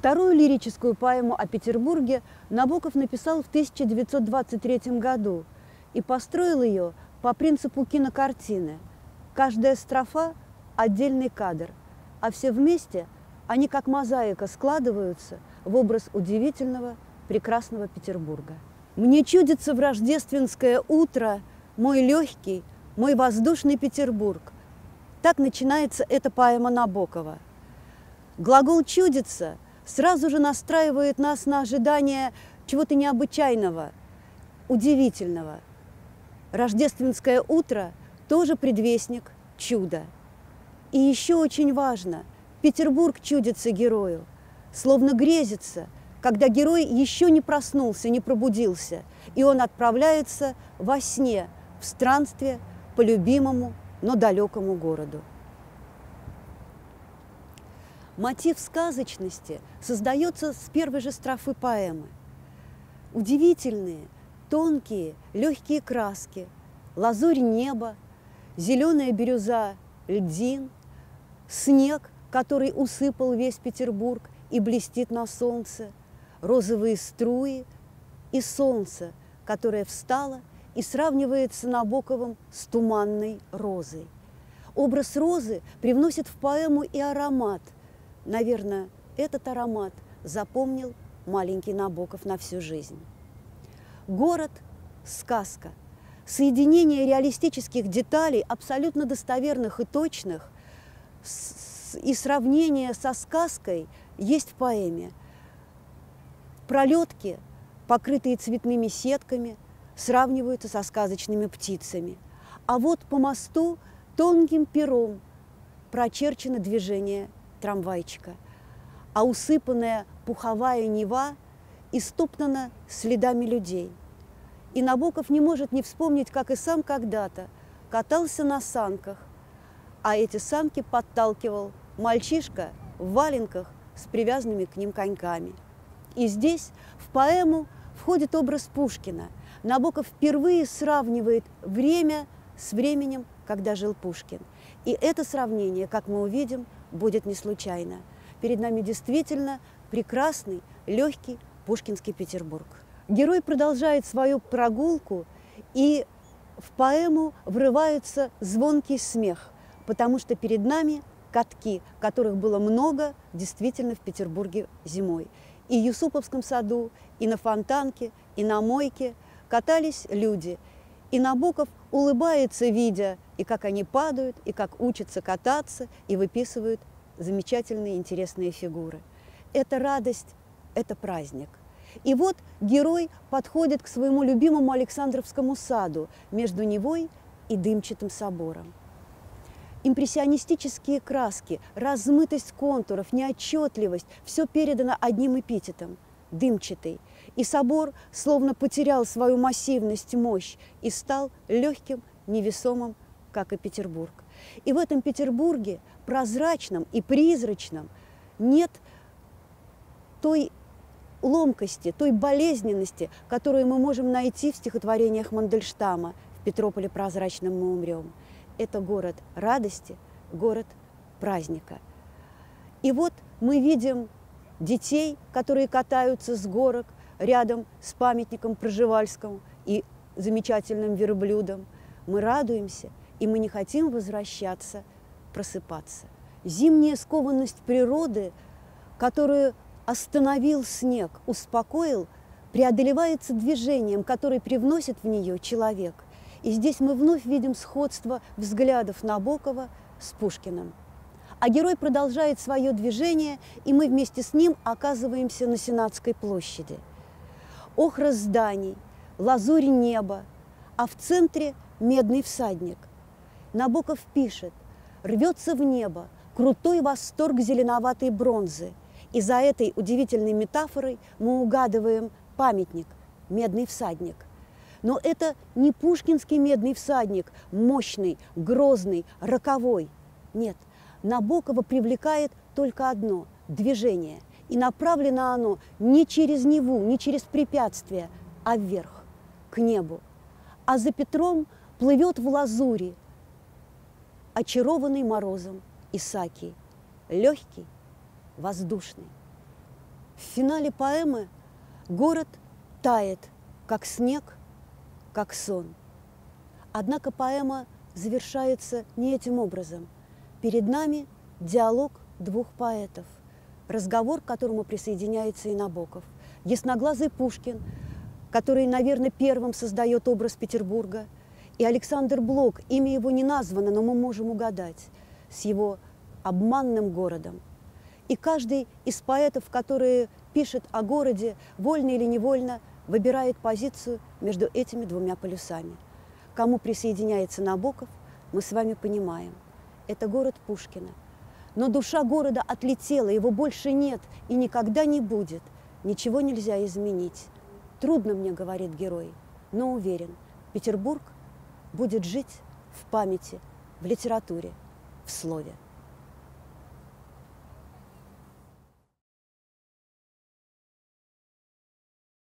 Вторую лирическую поэму о Петербурге Набоков написал в 1923 году и построил ее по принципу кинокартины. Каждая строфа – отдельный кадр, а все вместе они, как мозаика, складываются в образ удивительного, прекрасного Петербурга. «Мне чудится в рождественское утро мой легкий, мой воздушный Петербург». Так начинается эта поэма Набокова. Глагол «чудится» сразу же настраивает нас на ожидание чего-то необычайного, удивительного. Рождественское утро тоже предвестник чуда. И еще очень важно, Петербург чудится герою, словно грезится, когда герой еще не проснулся, не пробудился, и он отправляется во сне в странствие по любимому, но далекому городу. Мотив сказочности создается с первой же строфы поэмы. Удивительные, тонкие, легкие краски, лазурь неба, зеленая бирюза льдин, снег, который усыпал весь Петербург и блестит на солнце, розовые струи и солнце, которое встало и сравнивается Набоковым с туманной розой. Образ розы привносит в поэму и аромат. Наверное, этот аромат запомнил маленький Набоков на всю жизнь. Город – сказка. Соединение реалистических деталей, абсолютно достоверных и точных, и сравнение со сказкой есть в поэме. Пролетки, покрытые цветными сетками, сравниваются со сказочными птицами. А вот по мосту тонким пером прочерчено движение трамвайчика, а усыпанная пуховая Нева истоптана следами людей. И Набоков не может не вспомнить, как и сам когда-то катался на санках, а эти санки подталкивал мальчишка в валенках с привязанными к ним коньками. И здесь в поэму входит образ Пушкина. Набоков впервые сравнивает время с временем, когда жил Пушкин. И это сравнение, как мы увидим, будет не случайно. Перед нами действительно прекрасный, легкий пушкинский Петербург. Герой продолжает свою прогулку, и в поэму врывается звонкий смех, потому что перед нами катки, которых было много действительно в Петербурге зимой. И в Юсуповском саду, и на Фонтанке, и на Мойке катались люди. И Набоков улыбается, видя, и как они падают, и как учатся кататься, и выписывают замечательные, интересные фигуры. Это радость, это праздник. И вот герой подходит к своему любимому Александровскому саду между Невой и Дымчатым собором. Импрессионистические краски, размытость контуров, неотчетливость – все передано одним эпитетом – дымчатый. И собор словно потерял свою массивность, мощь и стал легким, невесомым, как и Петербург. И в этом Петербурге, прозрачном и призрачном, нет той ломкости, той болезненности, которую мы можем найти в стихотворениях Мандельштама «В Петрополе прозрачном мы умрем». Это город радости, город праздника. И вот мы видим детей, которые катаются с горок рядом с памятником Пржевальскому и замечательным верблюдом. Мы радуемся, и мы не хотим возвращаться, просыпаться. Зимняя скованность природы, которую остановил снег, успокоил, преодолевается движением, которое привносит в нее человек. И здесь мы вновь видим сходство взглядов Набокова с Пушкиным. А герой продолжает свое движение, и мы вместе с ним оказываемся на Сенатской площади. Охра зданий, лазурь неба, а в центре медный всадник. Набоков пишет: рвется в небо крутой восторг зеленоватой бронзы. И за этой удивительной метафорой мы угадываем памятник «Медный всадник». Но это не пушкинский медный всадник, мощный, грозный, роковой. Нет, Набокова привлекает только одно – движение. И направлено оно не через Неву, не через препятствия, а вверх, к небу. А за Петром плывет в лазури, очарованный морозом Исаакий, легкий, воздушный. В финале поэмы город тает, как снег, как сон. Однако поэма завершается не этим образом. Перед нами диалог двух поэтов, разговор к которому присоединяется и Набоков. Ясноглазый Пушкин, который, наверное, первым создает образ Петербурга, и Александр Блок, имя его не названо, но мы можем угадать, с его обманным городом. И каждый из поэтов, которые пишет о городе, вольно или невольно, выбирает позицию между этими двумя полюсами. Кому присоединяется Набоков, мы с вами понимаем. Это город Пушкина. Но душа города отлетела, его больше нет и никогда не будет. Ничего нельзя изменить. Трудно мне, говорит герой, но уверен, Петербург будет жить в памяти, в литературе, в слове.